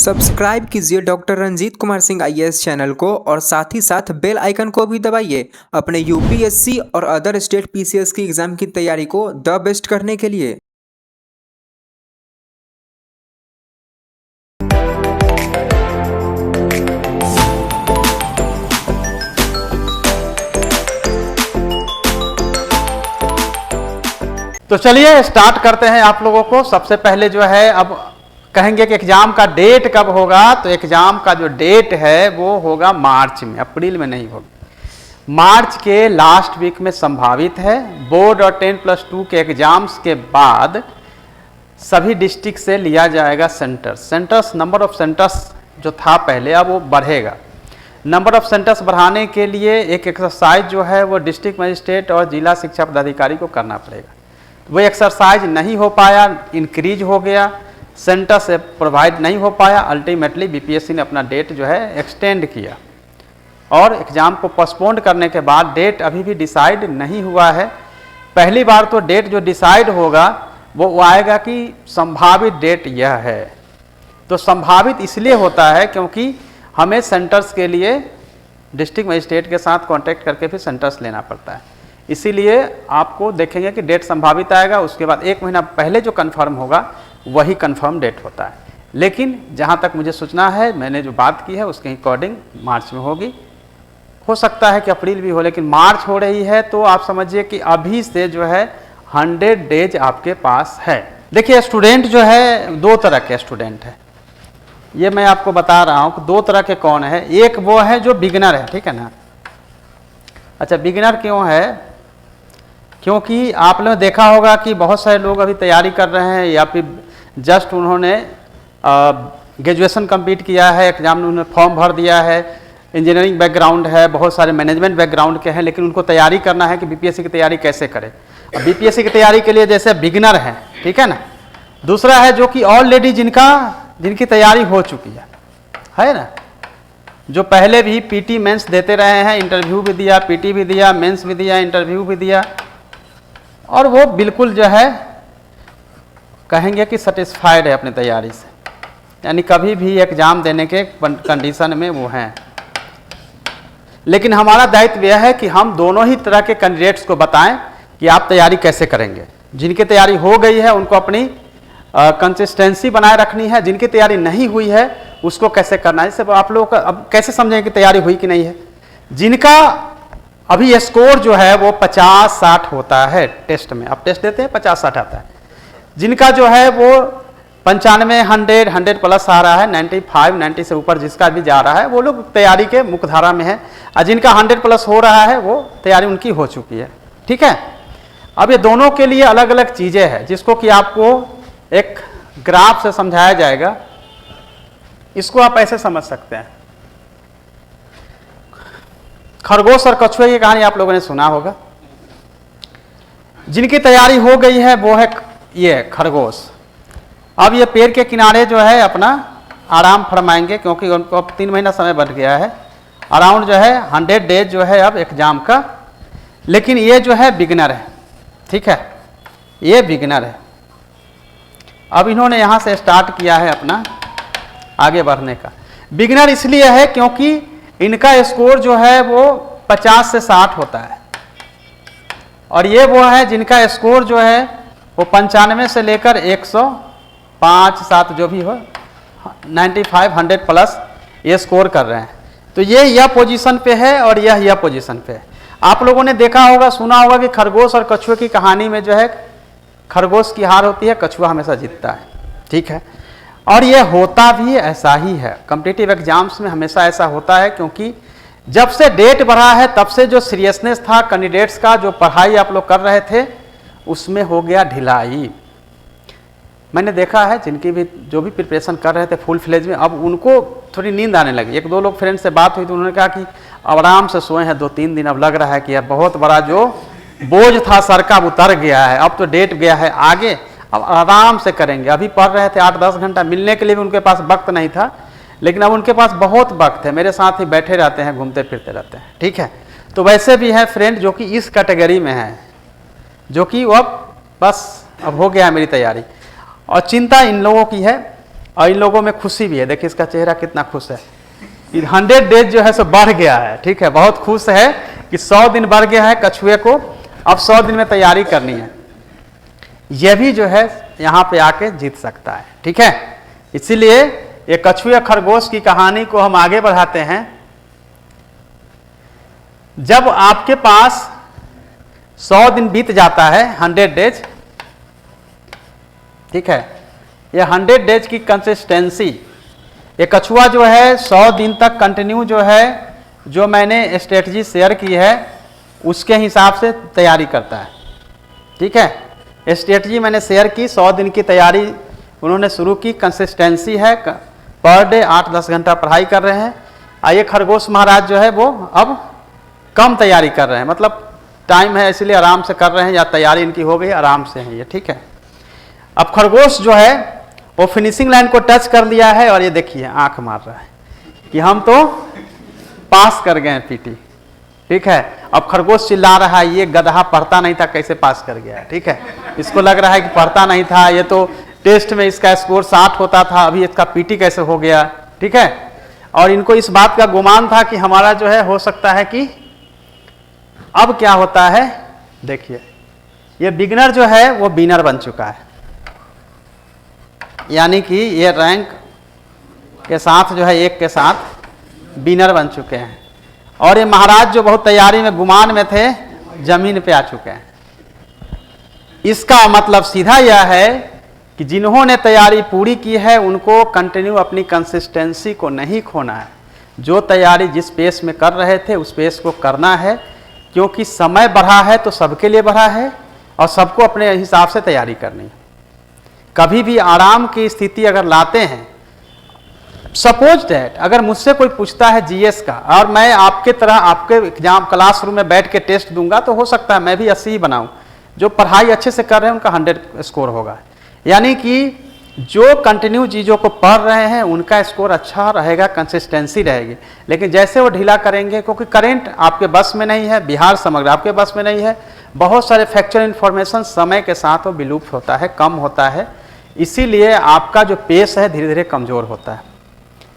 Subscribe कीजिए doctor Ranjeet Kumar Singh IAS channel को और साथ ही साथ बेल आइकन को भी दबाइए अपने यूपीएससी और अदर स्टेट पीसीएस की एग्जाम की तैयारी को द बेस्ट करने के लिए। तो चलिए स्टार्ट करते हैं आप लोगों को। सबसे पहले जो है अब कहेंगे कि एग्जाम का डेट कब होगा, तो एग्जाम का जो डेट है वो होगा मार्च में, अप्रैल में नहीं होगा। मार्च के लास्ट वीक में संभावित है। बोर्ड और 10+2 के एग्जाम्स के बाद सभी डिस्ट्रिक्ट से लिया जाएगा सेंटर्स। नंबर ऑफ सेंटर्स जो था पहले अब वो बढ़ेगा। नंबर ऑफ सेंटर्स बढ़ाने के लिए एक एक्सरसाइज जो है वो डिस्ट्रिक्ट मजिस्ट्रेट और जिला शिक्षा पदाधिकारी को करना पड़ेगा। वो एक्सरसाइज नहीं हो पाया, इंक्रीज हो गया, सेंटर से प्रोवाइड नहीं हो पाया। अल्टीमेटली बीपीएससी ने अपना डेट जो है एक्सटेंड किया और एग्ज़ाम को पोस्टपोन करने के बाद डेट अभी भी डिसाइड नहीं हुआ है। पहली बार तो डेट जो डिसाइड होगा वो आएगा कि संभावित डेट यह है। तो संभावित इसलिए होता है क्योंकि हमें सेंटर्स के लिए डिस्ट्रिक्ट मजिस्ट्रेट के साथ कांटेक्ट करके फिर सेंटर्स लेना पड़ता है। इसीलिए आपको देखेंगे कि डेट संभावित आएगा, उसके बाद 1 महीना पहले जो कंफर्म होगा वही कंफर्म डेट होता है। लेकिन जहाँ तक मुझे सूचना है, मैंने जो बात की है उसके अकॉर्डिंग मार्च में होगी। हो सकता है कि अप्रैल भी हो, लेकिन मार्च हो रही है तो आप समझिए कि अभी से जो है 100 डेज आपके पास है। देखिए स्टूडेंट जो है 2 तरह के स्टूडेंट है, ये मैं आपको बता रहा हूँ कि 2 तरह के कौन है। एक वो है जो बिगिनर है, ठीक है ना। अच्छा, बिगिनर क्यों है? क्योंकि आप लोगों ने देखा होगा कि बहुत सारे लोग अभी तैयारी कर रहे हैं या फिर जस्ट उन्होंने ग्रेजुएशन कंप्लीट किया है, एग्जाम में उन्होंने फॉर्म भर दिया है, इंजीनियरिंग बैकग्राउंड है, बहुत सारे मैनेजमेंट बैकग्राउंड के हैं, लेकिन उनको तैयारी करना है कि बीपीएससी की तैयारी कैसे करें। अब बीपीएससी की तैयारी के लिए जैसे बिगिनर है, ठीक है ना। दूसरा है जो कि ऑलरेडी जिनकी तैयारी हो चुकी है ना, जो पहले भी पीटी मेंस देते रहे हैं, इंटरव्यू भी दिया, पीटी भी दिया, मेंस भी दिया, इंटरव्यू भी दिया, और वो बिल्कुल जो है कहेंगे कि सेटिस्फाइड है अपनी तैयारी से, यानी कभी भी एग्जाम देने के कंडीशन में वो हैं। लेकिन हमारा दायित्व यह है कि हम दोनों ही तरह के कैंडिडेट्स को बताएं कि आप तैयारी कैसे करेंगे। जिनकी तैयारी हो गई है उनको अपनी कंसिस्टेंसी बनाए रखनी है, जिनकी तैयारी नहीं हुई है उसको कैसे करना है। जैसे आप लोग अब कैसे समझें कि तैयारी हुई कि नहीं है। जिनका अभी स्कोर जो है वो 50-60 होता है टेस्ट में, अब टेस्ट देते हैं 50-60 आता है। जिनका जो है वो 95, 100 प्लस आ रहा है, 95, 90 से ऊपर जिसका भी जा रहा है वो लोग तैयारी के मुख्यधारा में है, और जिनका 100 प्लस हो रहा है वो तैयारी उनकी हो चुकी है, ठीक है। अब ये दोनों के लिए अलग अलग चीज़ें हैं जिसको कि आपको एक ग्राफ से समझाया जाएगा। इसको आप ऐसे समझ सकते हैं, खरगोश और कछुए की कहानी आप लोगों ने सुना होगा। जिनकी तैयारी हो गई है वो है ये खरगोश। अब ये पेड़ के किनारे जो है अपना आराम फरमाएंगे क्योंकि उनको अब 3 महीना समय बढ़ गया है, अराउंड जो है 100 डेज जो है अब एग्जाम का। लेकिन ये जो है बिगिनर है, ठीक है, ये बिगिनर है। अब इन्होंने यहाँ से स्टार्ट किया है अपना आगे बढ़ने का। बिगिनर इसलिए है क्योंकि इनका स्कोर जो है वो 50 से 60 होता है, और ये वो है जिनका स्कोर जो है वो 95 से लेकर 105, 7 जो भी हो, 95, 100 प्लस ये स्कोर कर रहे हैं। तो ये यह पोजीशन पे है और यह पोजीशन पे है। आप लोगों ने देखा होगा, सुना होगा कि खरगोश और कछुए की कहानी में जो है खरगोश की हार होती है, कछुआ हमेशा जीतता है, ठीक है। और ये होता भी ऐसा ही है, कॉम्पिटिटिव एग्जाम्स में हमेशा ऐसा होता है, क्योंकि जब से डेट बढ़ा है तब से जो सीरियसनेस था कैंडिडेट्स का, जो पढ़ाई आप लोग कर रहे थे उसमें हो गया ढिलाई। मैंने देखा है जिनकी भी जो भी प्रिपरेशन कर रहे थे फुल फ्लेज में, अब उनको थोड़ी नींद आने लगी। 1-2 लोग फ्रेंड से बात हुई तो उन्होंने कहा कि अब आराम से सोए हैं 2-3 दिन, अब लग रहा है कि अब बहुत बड़ा जो बोझ था सर का उतर गया है, अब तो डेट गया है आगे, अब आराम से करेंगे। अभी पढ़ रहे थे 8-10 घंटा, मिलने के लिए भी उनके पास वक्त नहीं था, लेकिन अब उनके पास बहुत वक्त है, मेरे साथ ही बैठे रहते हैं, घूमते फिरते रहते हैं, ठीक है। तो वैसे भी हैं फ्रेंड जो कि इस कैटेगरी में है, जो कि अब बस अब हो गया मेरी तैयारी। और चिंता इन लोगों की है और इन लोगों में खुशी भी है। देखिए इसका चेहरा कितना खुश है। 100 डेज जो है सो बढ़ गया है, ठीक है, बहुत खुश है कि 100 दिन बढ़ गया है कछुए को, अब 100 दिन में तैयारी करनी है। यह भी जो है यहाँ पे आके जीत सकता है, ठीक है। इसीलिए ये कछुए खरगोश की कहानी को हम आगे बढ़ाते हैं। जब आपके पास 100 दिन बीत जाता है, 100 डेज, ठीक है, ये 100 डेज की कंसिस्टेंसी, ये कछुआ जो है 100 दिन तक कंटिन्यू जो है, जो मैंने स्ट्रेटजी शेयर की है उसके हिसाब से तैयारी करता है, ठीक है। स्ट्रेटजी मैंने शेयर की, 100 दिन की तैयारी उन्होंने शुरू की, कंसिस्टेंसी है, पर डे 8-10 घंटा पढ़ाई कर रहे हैं। आइए खरगोश महाराज जो है वो अब कम तैयारी कर रहे हैं, मतलब टाइम है इसलिए आराम से कर रहे हैं, या तैयारी इनकी हो गई, आराम से है ये, ठीक है। अब खरगोश जो है वो फिनिशिंग लाइन को टच कर लिया है और ये देखिए आंख मार रहा है कि हम तो पास कर गए पीटी, ठीक है। अब खरगोश चिल्ला रहा है, ये गधा पढ़ता नहीं था कैसे पास कर गया, ठीक है। इसको लग रहा है कि पढ़ता नहीं था, ये तो टेस्ट में इसका स्कोर 60 होता था, अभी इसका पीटी कैसे हो गया, ठीक है। और इनको इस बात का गुमान था कि हमारा जो है हो सकता है कि अब क्या होता है, देखिए ये बिगनर जो है वो विनर बन चुका है, यानी कि ये रैंक के साथ जो है एक के साथ विनर बन चुके हैं। और ये महाराज जो बहुत तैयारी में गुमान में थे, जमीन पे आ चुके हैं। इसका मतलब सीधा यह है कि जिन्होंने तैयारी पूरी की है उनको कंटिन्यू अपनी कंसिस्टेंसी को नहीं खोना है। जो तैयारी जिस पेस में कर रहे थे उस पेस को करना है, क्योंकि समय बढ़ा है तो सबके लिए बढ़ा है और सबको अपने हिसाब से तैयारी करनी है। कभी भी आराम की स्थिति अगर लाते हैं, सपोज दैट अगर मुझसे कोई पूछता है जीएस का और मैं आपके तरह आपके एग्जाम क्लासरूम में बैठ के टेस्ट दूंगा, तो हो सकता है मैं भी 80 ही बनाऊं। जो पढ़ाई अच्छे से कर रहे हैं उनका 100 स्कोर होगा, यानी कि जो कंटिन्यू चीज़ों को पढ़ रहे हैं उनका स्कोर अच्छा रहेगा, कंसिस्टेंसी रहेगी। लेकिन जैसे वो ढीला करेंगे, क्योंकि करंट आपके बस में नहीं है, बिहार समग्र आपके बस में नहीं है, बहुत सारे फैक्चुअल इन्फॉर्मेशन समय के साथ वो विलुप्त होता है, कम होता है, इसीलिए आपका जो पेस है धीरे धीरे कमज़ोर होता है।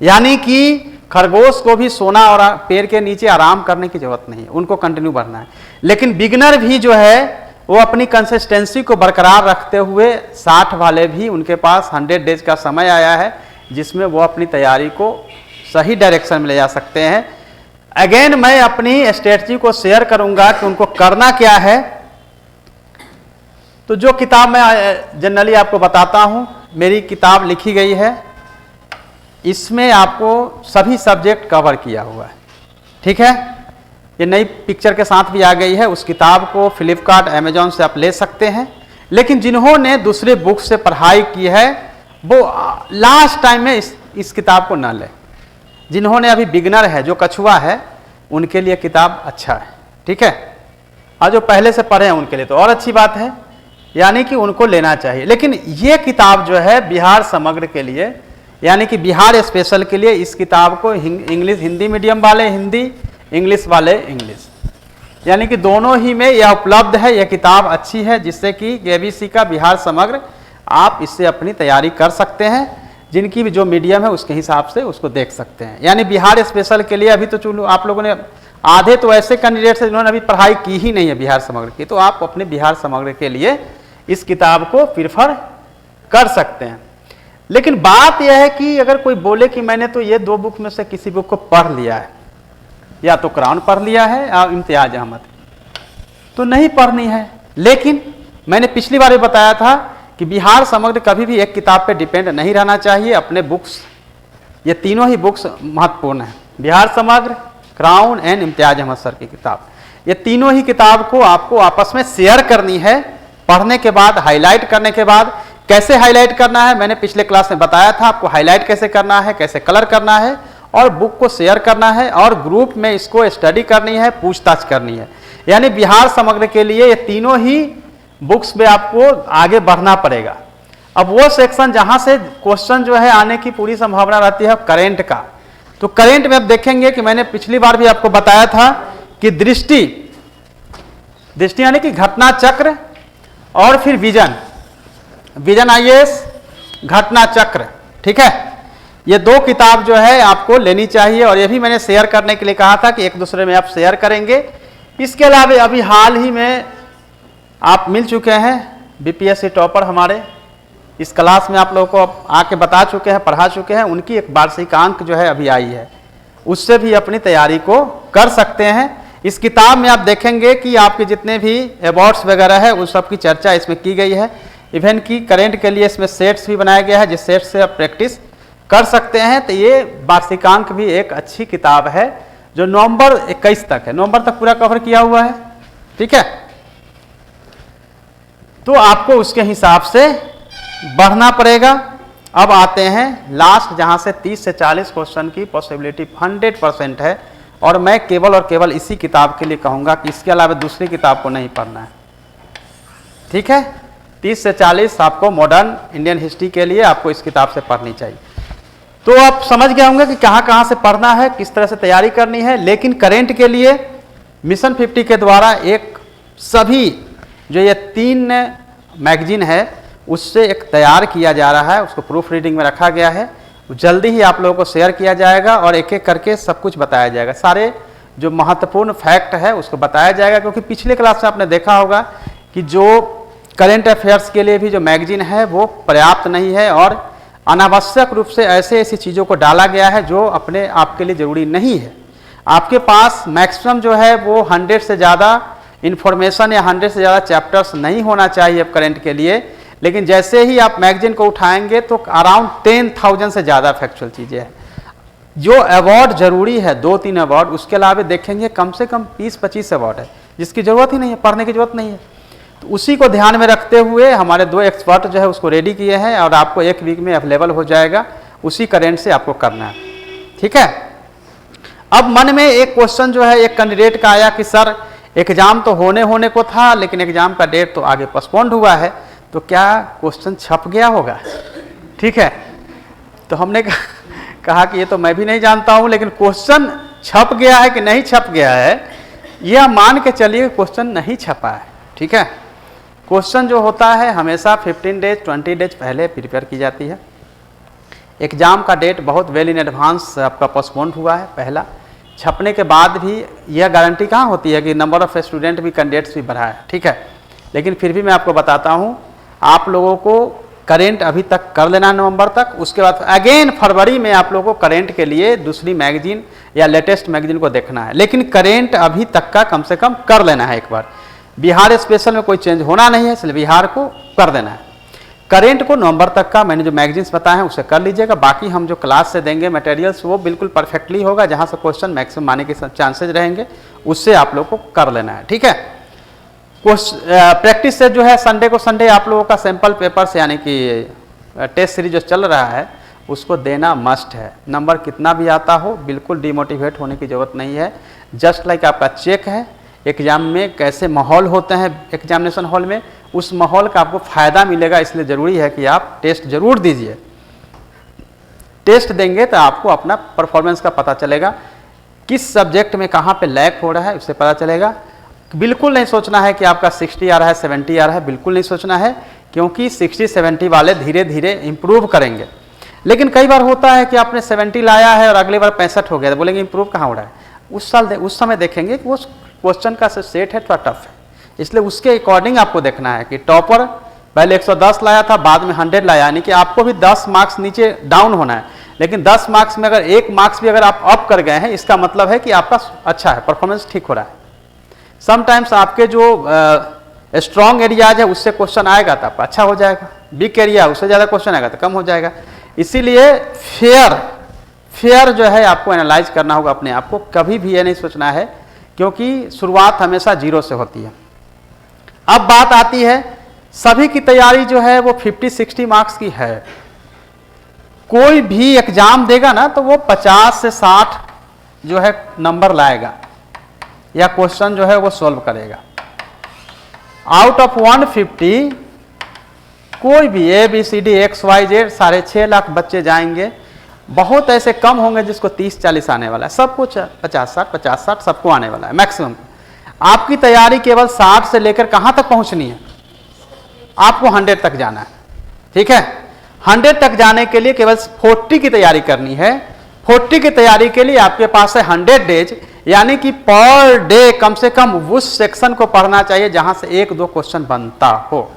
यानी कि खरगोश को भी सोना और पेड़ के नीचे आराम करने की जरूरत नहीं है, उनको कंटिन्यू बढ़ना है। लेकिन बिगनर भी जो है वो अपनी कंसिस्टेंसी को बरकरार रखते हुए 60 वाले भी उनके पास 100 डेज का समय आया है जिसमें वो अपनी तैयारी को सही डायरेक्शन में ले जा सकते हैं। अगेन मैं अपनी स्ट्रेटजी को शेयर करूंगा कि उनको करना क्या है। तो जो किताब मैं जनरली आपको बताता हूं, मेरी किताब लिखी गई है, इसमें आपको सभी सब्जेक्ट कवर किया हुआ है, ठीक है। ये नई पिक्चर के साथ भी आ गई है। उस किताब को फ्लिपकार्ट अमेजॉन से आप ले सकते हैं। लेकिन जिन्होंने दूसरे बुक से पढ़ाई की है वो लास्ट टाइम में इस किताब को ना लें। जिन्होंने अभी बिगनर है, जो कछुआ है, उनके लिए किताब अच्छा है, ठीक है। और जो पहले से पढ़े हैं उनके लिए तो और अच्छी बात है, यानी कि उनको लेना चाहिए। लेकिन ये किताब जो है बिहार समग्र के लिए, यानी कि बिहार स्पेशल के लिए, इस किताब को इंग्लिश हिंदी मीडियम वाले हिंदी, इंग्लिश वाले इंग्लिश, यानी कि दोनों ही में यह उपलब्ध है। यह किताब अच्छी है जिससे कि केबीसी का बिहार समग्र आप इससे अपनी तैयारी कर सकते हैं। जिनकी भी जो मीडियम है उसके हिसाब से उसको देख सकते हैं। यानी बिहार स्पेशल के लिए अभी तो चलो आप लोगों ने आधे तो ऐसे कैंडिडेट्स हैं जिन्होंने अभी पढ़ाई की ही नहीं है बिहार समग्र की, तो आप अपने बिहार समग्र के लिए इस किताब को प्रिफर कर सकते हैं। लेकिन बात यह है कि अगर कोई बोले कि मैंने तो ये 2 बुक में से किसी बुक को पढ़ लिया है, या तो क्राउन पढ़ लिया है या इम्तियाज अहमद, तो नहीं पढ़नी है। लेकिन मैंने पिछली बार भी बताया था कि बिहार समग्र कभी भी एक किताब पे डिपेंड नहीं रहना चाहिए। अपने बुक्स, ये तीनों ही बुक्स महत्वपूर्ण हैं, Bihar Samagra, crown and Imtiaz Ahmed sir की किताब। ये तीनों ही किताब को आपको आपस में शेयर करनी है। पढ़ने के बाद, हाईलाइट करने के बाद, कैसे हाईलाइट करना है मैंने पिछले क्लास में बताया था आपको। हाईलाइट कैसे करना है, कैसे कलर करना है, और बुक को शेयर करना है, और ग्रुप में इसको स्टडी करनी है, पूछताछ करनी है। यानी बिहार समग्र के लिए ये तीनों ही बुक्स में आपको आगे बढ़ना पड़ेगा। अब वो सेक्शन जहां से क्वेश्चन जो है आने की पूरी संभावना रहती है करेंट का, तो करेंट में अब देखेंगे कि मैंने पिछली बार भी आपको बताया था कि दृष्टि यानी कि घटना चक्र, और फिर विजन आईएएस, घटना चक्र, ठीक है, ये 2 किताब जो है आपको लेनी चाहिए, और ये भी मैंने शेयर करने के लिए कहा था कि एक दूसरे में आप शेयर करेंगे। इसके अलावा अभी हाल ही में आप मिल चुके हैं बीपीएससी टॉपर हमारे, इस क्लास में आप लोगों को आके बता चुके हैं, पढ़ा चुके हैं, उनकी एक वार्षिकांक जो है अभी आई है, उससे भी अपनी तैयारी को कर सकते हैं। इस किताब में आप देखेंगे कि आपके जितने भी अवार्ड्स वगैरह है उस सब की चर्चा इसमें की गई है। इवन की करंट के लिए इसमें सेट्स भी बनाया गया है, जिस सेट से आप प्रैक्टिस कर सकते हैं। तो ये वार्षिकांक भी एक अच्छी किताब है जो नवंबर 21 तक है, नवंबर तक पूरा कवर किया हुआ है, ठीक है। तो आपको उसके हिसाब से बढ़ना पड़ेगा। अब आते हैं लास्ट, जहां से 30 से 40 क्वेश्चन की पॉसिबिलिटी 100% है, और मैं केवल और केवल इसी किताब के लिए कहूंगा कि इसके अलावा दूसरी किताब को नहीं पढ़ना है, ठीक है। 30 से 40 आपको मॉडर्न इंडियन हिस्ट्री के लिए आपको इस किताब से पढ़नी चाहिए। तो आप समझ गए होंगे कि कहाँ से पढ़ना है, किस तरह से तैयारी करनी है। लेकिन करेंट के लिए मिशन 50 के द्वारा एक सभी जो ये 3 मैगजीन है उससे एक तैयार किया जा रहा है, उसको प्रूफ रीडिंग में रखा गया है, जल्दी ही आप लोगों को शेयर किया जाएगा और एक एक करके सब कुछ बताया जाएगा। सारे जो महत्वपूर्ण फैक्ट है उसको बताया जाएगा, क्योंकि पिछले क्लास में आपने देखा होगा कि जो करेंट अफेयर्स के लिए भी जो मैगजीन है वो पर्याप्त नहीं है, और अनावश्यक रूप से ऐसी चीज़ों को डाला गया है जो अपने आप के लिए ज़रूरी नहीं है। आपके पास मैक्सिमम जो है वो 100 से ज़्यादा इन्फॉर्मेशन या 100 से ज़्यादा चैप्टर्स नहीं होना चाहिए करेंट के लिए, लेकिन जैसे ही आप मैगजीन को उठाएंगे तो अराउंड 10,000 से ज़्यादा फैक्चुअल चीज़ें हैं। जो अवार्ड जरूरी है 2-3 अवार्ड, उसके अलावा देखेंगे कम से कम 20-25 अवार्ड है जिसकी ज़रूरत ही नहीं है, पढ़ने की ज़रूरत नहीं है। तो उसी को ध्यान में रखते हुए हमारे 2 एक्सपर्ट जो है उसको रेडी किए हैं, और आपको 1 वीक में अवेलेबल हो जाएगा, उसी करेंट से आपको करना है, ठीक है। अब मन में एक क्वेश्चन जो है एक कैंडिडेट का आया कि सर एग्जाम तो होने को था, लेकिन एग्जाम का डेट तो आगे पोस्टपोन्ड हुआ है, तो क्या क्वेश्चन छप गया होगा, ठीक है। तो हमने कहा कि ये तो मैं भी नहीं जानता हूं, लेकिन क्वेश्चन छप गया है कि नहीं छप गया है यह मान के चलिए क्वेश्चन नहीं छपा है, ठीक है। क्वेश्चन जो होता है हमेशा 15 डेज 20 डेज पहले प्रिपेयर की जाती है। एग्जाम का डेट बहुत वेल इन एडवांस आपका पोस्टपोन्ड हुआ है, पहला। छपने के बाद भी यह गारंटी कहाँ होती है कि नंबर ऑफ स्टूडेंट भी कैंडिडेट्स भी बढ़ा है, ठीक है। लेकिन फिर भी मैं आपको बताता हूँ, आप लोगों को करेंट अभी तक कर लेना नवंबर तक, उसके बाद अगेन फरवरी में आप लोगों को करेंट के लिए दूसरी मैगजीन या लेटेस्ट मैगजीन को देखना है। लेकिन करेंट अभी तक का कम से कम कर लेना है एक बार। बिहार स्पेशल में कोई चेंज होना नहीं है, इसलिए बिहार को कर देना है। करेंट को नवंबर तक का मैंने जो मैगजीन्स बताए हैं उसे कर लीजिएगा। बाकी हम जो क्लास से देंगे मटेरियल्स वो बिल्कुल परफेक्टली होगा, जहाँ से क्वेश्चन मैक्सिमम आने के चांसेज रहेंगे उससे आप लोग को कर लेना है, ठीक है। प्रैक्टिस से जो है संडे को संडे आप लोगों का सैंपल पेपर्स यानी कि टेस्ट सीरीज जो चल रहा है उसको देना मस्ट है। नंबर कितना भी आता हो बिल्कुल डिमोटिवेट होने की ज़रूरत नहीं है। जस्ट लाइक आपका चेक है, एग्जाम में कैसे माहौल होते हैं एग्जामिनेशन हॉल में, उस माहौल का आपको फ़ायदा मिलेगा, इसलिए ज़रूरी है कि आप टेस्ट जरूर दीजिए। टेस्ट देंगे तो आपको अपना परफॉर्मेंस का पता चलेगा, किस सब्जेक्ट में कहाँ पे लैक हो रहा है उससे पता चलेगा। बिल्कुल नहीं सोचना है कि आपका 60 आ रहा है 70 आ रहा है, बिल्कुल नहीं सोचना है, क्योंकि 60-70 वाले धीरे धीरे इम्प्रूव करेंगे। लेकिन कई बार होता है कि आपने 70 लाया है और अगली बार 65 हो गया, तो बोलेंगे इम्प्रूव कहाँ हो रहा है। उस समय देखेंगे कि वो क्वेश्चन का सेट है थोड़ा टफ है, इसलिए उसके अकॉर्डिंग आपको देखना है कि टॉपर पहले 110 लाया था बाद में 100 लाया, यानी कि आपको भी 10 मार्क्स नीचे डाउन होना है। लेकिन 10 मार्क्स में अगर 1 मार्क्स भी अगर आप अप कर गए हैं, इसका मतलब है कि आपका अच्छा है, परफॉर्मेंस ठीक हो रहा है। समटाइम्स आपके जो स्ट्रॉन्ग एरियाज है उससे क्वेश्चन आएगा तो आपका अच्छा हो जाएगा, वीक एरिया उससे ज़्यादा क्वेश्चन आएगा तो कम हो जाएगा। इसीलिए फेयर जो है आपको एनालाइज करना होगा अपने आप को, कभी भी ये नहीं सोचना है, क्योंकि शुरुआत हमेशा 0 से होती है। अब बात आती है सभी की तैयारी जो है वो 50-60 मार्क्स की है। कोई भी एग्जाम देगा ना तो वो 50 से 60 जो है नंबर लाएगा या क्वेश्चन जो है वो सॉल्व करेगा। आउट ऑफ 150 कोई भी ABCD XYZ 6.5 लाख बच्चे जाएंगे, बहुत ऐसे कम होंगे जिसको 30-40 आने वाला है, सब कुछ 50-60 सबको आने वाला है मैक्सिमम। आपकी तैयारी केवल 60 से लेकर कहां तक पहुंचनी है, आपको 100 तक जाना है, ठीक है। 100 तक जाने के लिए केवल 40 की तैयारी करनी है। 40 की तैयारी के लिए आपके पास है 100 डेज, यानी कि पर डे कम से कम उस सेक्शन को पढ़ना चाहिए जहां से 1-2 क्वेश्चन बनता हो।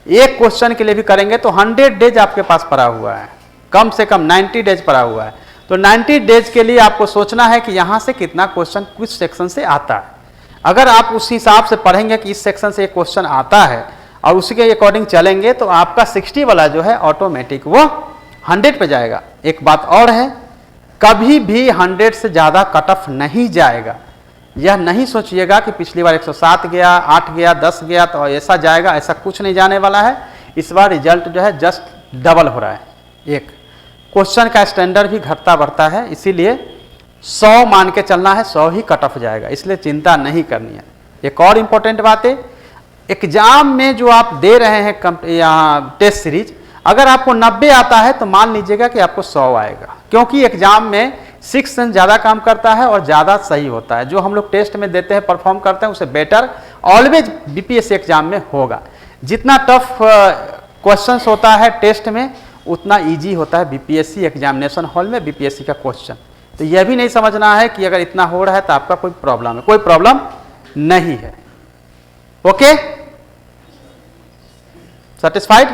एक क्वेश्चन के लिए भी करेंगे तो 100 डेज आपके पास पड़ा हुआ है, कम से कम 90 डेज पड़ा हुआ है। तो 90 डेज के लिए आपको सोचना है कि यहां से कितना क्वेश्चन कुछ सेक्शन से आता है। अगर आप उस हिसाब से पढ़ेंगे कि इस सेक्शन से एक क्वेश्चन आता है और उसी के अकॉर्डिंग चलेंगे तो आपका 60 वाला जो है ऑटोमेटिक वो 100 पे जाएगा। एक बात और है, कभी भी 100 से ज़्यादा कट ऑफ नहीं जाएगा। यह नहीं सोचिएगा कि पिछली बार 107 गया, 8 गया, 10 गया तो ऐसा जाएगा, ऐसा कुछ नहीं जाने वाला है। इस बार रिजल्ट जो है जस्ट डबल हो रहा है। एक क्वेश्चन का स्टैंडर्ड भी घटता बढ़ता है, इसीलिए 100 मान के चलना है, 100 ही कट ऑफ जाएगा, इसलिए चिंता नहीं करनी है। एक और इम्पोर्टेंट बात है, एग्जाम में जो आप दे रहे हैं यहाँ टेस्ट सीरीज, अगर आपको 90 आता है तो मान लीजिएगा कि आपको 100 आएगा, क्योंकि एग्जाम में 6 सेंस ज़्यादा काम करता है और ज़्यादा सही होता है। जो हम लोग टेस्ट में देते हैं, परफॉर्म करते हैं, उसे बेटर ऑलवेज बीपीएससी एग्जाम में होगा। जितना टफ क्वेश्चंस होता है टेस्ट में, उतना इजी होता है बीपीएससी एग्जामिनेशन हॉल में बीपीएससी का क्वेश्चन। तो यह भी नहीं समझना है कि अगर इतना हो रहा है तो आपका कोई प्रॉब्लम है, कोई प्रॉब्लम नहीं है। Okay, satisfied?